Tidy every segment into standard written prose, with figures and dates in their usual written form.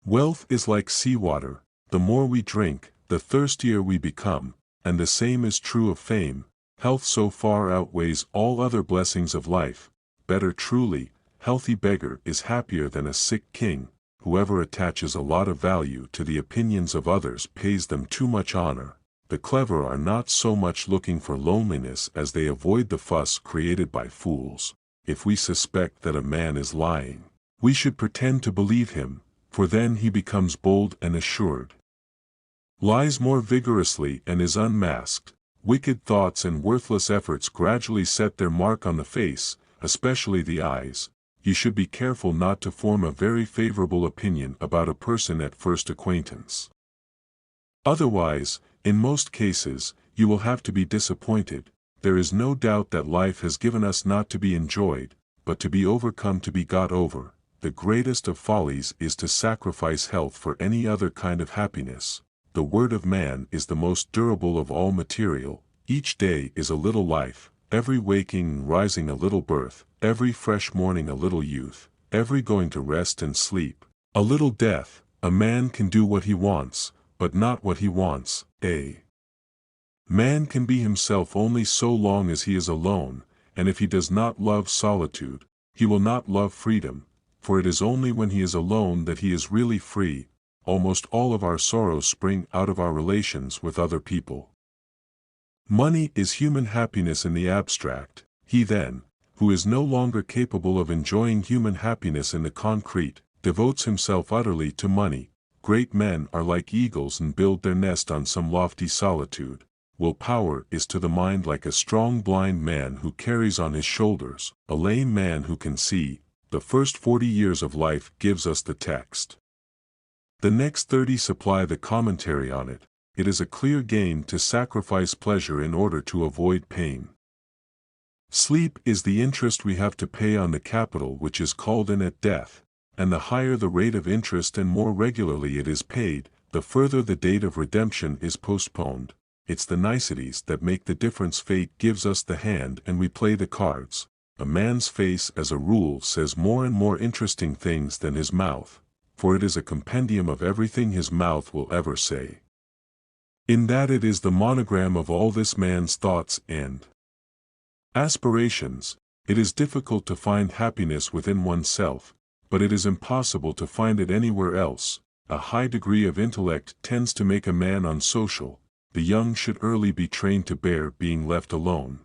Wealth is like seawater, the more we drink, the thirstier we become, and the same is true of fame. Health so far outweighs all other blessings of life. Better truly, healthy beggar is happier than a sick king. Whoever attaches a lot of value to the opinions of others pays them too much honor. The clever are not so much looking for loneliness as they avoid the fuss created by fools. If we suspect that a man is lying, we should pretend to believe him, for then he becomes bold and assured. Lies more vigorously and is unmasked. Wicked thoughts and worthless efforts gradually set their mark on the face, especially the eyes. You should be careful not to form a very favorable opinion about a person at first acquaintance. Otherwise, in most cases, you will have to be disappointed. There is no doubt that life has given us not to be enjoyed, but to be overcome, to be got over. The greatest of follies is to sacrifice health for any other kind of happiness. The word of man is the most durable of all material. Each day is a little life, every waking and rising a little birth, every fresh morning a little youth, every going to rest and sleep a little death. A man can do what he wants, but not what he wants. A man can be himself only so long as he is alone, and if he does not love solitude, he will not love freedom, for it is only when he is alone that he is really free. Almost all of our sorrows spring out of our relations with other people. Money is human happiness in the abstract. He then, who is no longer capable of enjoying human happiness in the concrete, devotes himself utterly to money. Great men are like eagles and build their nest on some lofty solitude. Willpower is to the mind like a strong blind man who carries on his shoulders a lame man who can see. The first 40 years of life gives us the text. The next 30 supply the commentary on it. It is a clear gain to sacrifice pleasure in order to avoid pain. Sleep is the interest we have to pay on the capital which is called in at death, and the higher the rate of interest and more regularly it is paid, the further the date of redemption is postponed. It's the niceties that make the difference. Fate gives us the hand and we play the cards. A man's face as a rule says more and more interesting things than his mouth, for it is a compendium of everything his mouth will ever say. In that it is the monogram of all this man's thoughts and aspirations. It is difficult to find happiness within oneself, but it is impossible to find it anywhere else. A high degree of intellect tends to make a man unsocial. The young should early be trained to bear being left alone,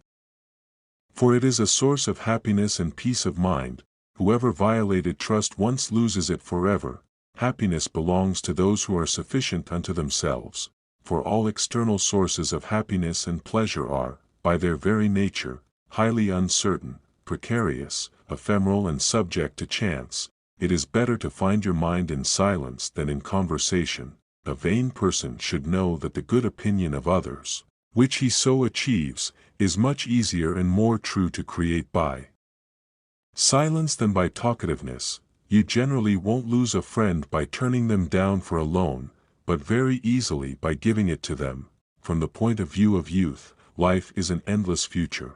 for it is a source of happiness and peace of mind. Whoever violated trust once loses it forever. Happiness belongs to those who are sufficient unto themselves, for all external sources of happiness and pleasure are, by their very nature, highly uncertain, precarious, ephemeral and subject to chance. It is better to find your mind in silence than in conversation. A vain person should know that the good opinion of others, which he so achieves, is much easier and more true to create by silence than by talkativeness. You generally won't lose a friend by turning them down for a loan, but very easily by giving it to them. From the point of view of youth, life is an endless future.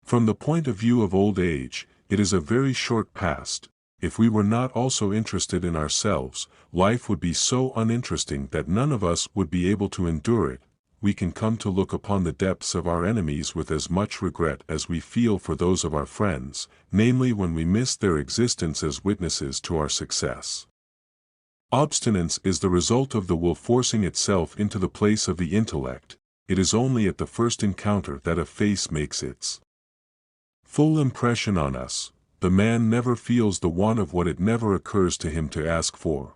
From the point of view of old age, it is a very short past. If we were not also interested in ourselves, life would be so uninteresting that none of us would be able to endure it. We can come to look upon the depths of our enemies with as much regret as we feel for those of our friends, namely when we miss their existence as witnesses to our success. Obstinance is the result of the will forcing itself into the place of the intellect. It is only at the first encounter that a face makes its full impression on us. The man never feels the want of what it never occurs to him to ask for.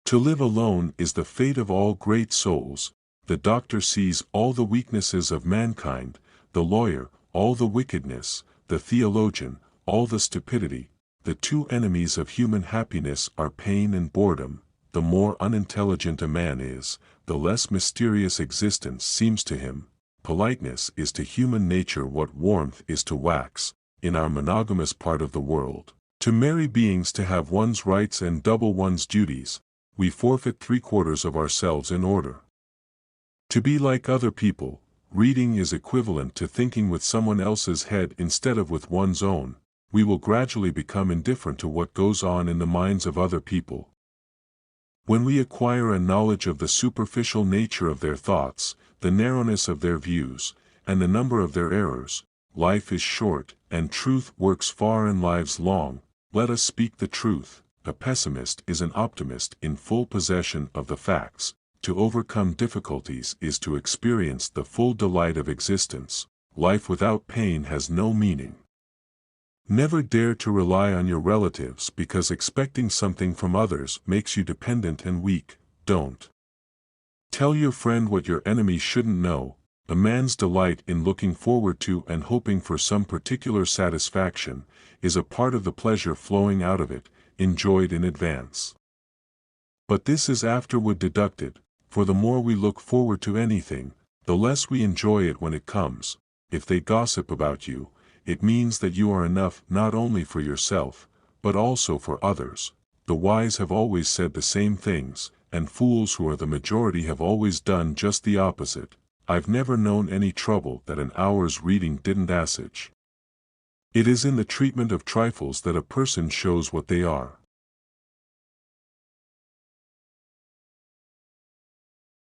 To live alone is the fate of all great souls. The doctor sees all the weaknesses of mankind, the lawyer, all the wickedness, the theologian, all the stupidity. The two enemies of human happiness are pain and boredom. The more unintelligent a man is, the less mysterious existence seems to him. Politeness is to human nature what warmth is to wax. In our monogamous part of the world, to marry beings to have one's rights and double one's duties, we forfeit 3/4 of ourselves in order to be like other people. Reading is equivalent to thinking with someone else's head instead of with one's own. we will gradually become indifferent to what goes on in the minds of other people. When we acquire a knowledge of the superficial nature of their thoughts, the narrowness of their views, and the number of their errors, life is short, and truth works far and lives long. Let us speak the truth. A pessimist is an optimist in full possession of the facts. To overcome difficulties is to experience the full delight of existence. Life without pain has no meaning. Never dare to rely on your relatives because expecting something from others makes you dependent and weak. Don't tell your friend what your enemy shouldn't know. A man's delight in looking forward to and hoping for some particular satisfaction is a part of the pleasure flowing out of it, enjoyed in advance. But this is afterward deducted, for the more we look forward to anything, the less we enjoy it when it comes. If they gossip about you, it means that you are enough not only for yourself, but also for others. The wise have always said the same things, and fools who are the majority have always done just the opposite. I've never known any trouble that an hour's reading didn't assuage. It is in the treatment of trifles that a person shows what they are.